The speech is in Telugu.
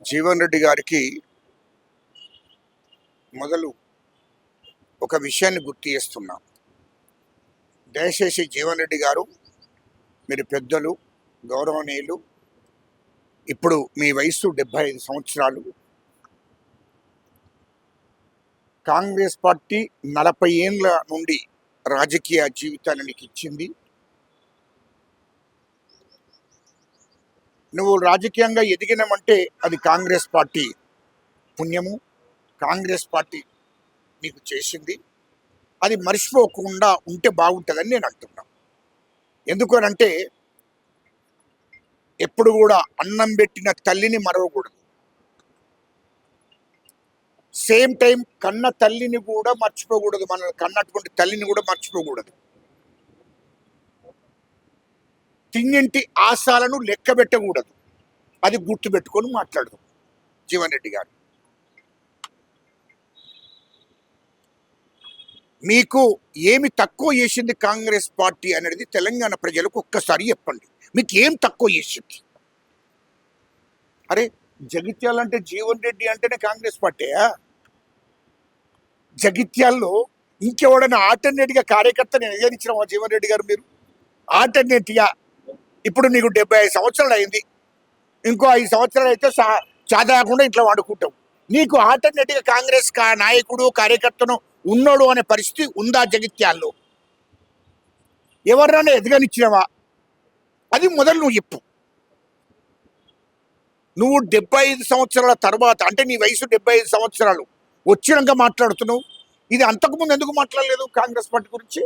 జీవన్ రెడ్డి గారికి మొదలు ఒక విషయాన్ని గుర్తు చేస్తున్నా. దయచేసి జీవన్ రెడ్డి గారు, మీరు పెద్దలు, గౌరవనీయులు, ఇప్పుడు మీ వయసు 75 సంవత్సరాలు. కాంగ్రెస్ పార్టీ 40 ఏళ్ళ నుండి రాజకీయ జీవితాన్ని నీకు ఇచ్చింది. నువ్వు రాజకీయంగా ఎదిగినమంటే అది కాంగ్రెస్ పార్టీ పుణ్యము, కాంగ్రెస్ పార్టీ నీకు చేసింది. అది మర్చిపోకుండా ఉంటే బాగుంటుందని నేను అంటున్నా. ఎందుకనంటే ఎప్పుడు కూడా అన్నం పెట్టిన తల్లిని మరవకూడదు. సేమ్ టైం కన్న తల్లిని కూడా మర్చిపోకూడదు. మన కన్నటువంటి తల్లిని కూడా మర్చిపోకూడదు. తిన్నింటి ఆశాలను లెక్క పెట్టకూడదు. అది గుర్తుపెట్టుకొని మాట్లాడదు జీవన్ రెడ్డి గారు. మీకు ఏమి తక్కువ చేసింది కాంగ్రెస్ పార్టీ అనేది తెలంగాణ ప్రజలకు ఒక్కసారి చెప్పండి. మీకు ఏం తక్కువ చేసింది? అరే, జగిత్యాల అంటే జీవన్ రెడ్డి అంటేనే కాంగ్రెస్ పార్టీయా? జగిత్యాల్లో ఇంకెవడన్నా ఆల్టర్నేట్గా కార్యకర్తని ఎదిరించిన జీవన్ రెడ్డి గారు? మీరు ఆల్టర్నేట్గా ఇప్పుడు నీకు 75 సంవత్సరాలు అయింది, ఇంకో 5 సంవత్సరాలు అయితే చాదకుండా ఇంట్లో వాడుకుంటావు. నీకు ఆల్టర్నేట్గా కాంగ్రెస్ నాయకుడు కార్యకర్తను ఉన్నాడు అనే పరిస్థితి ఉందా జగిత్యాల్లో? ఎవరినైనా ఎదగనిచ్చినవా? అది మొదలు నువ్వు చెప్పు. నువ్వు 75 సంవత్సరాల తర్వాత, అంటే నీ వయసు 75 సంవత్సరాలు వచ్చినాక మాట్లాడుతున్నావు. ఇది అంతకుముందు ఎందుకు మాట్లాడలేదు కాంగ్రెస్ పార్టీ గురించి?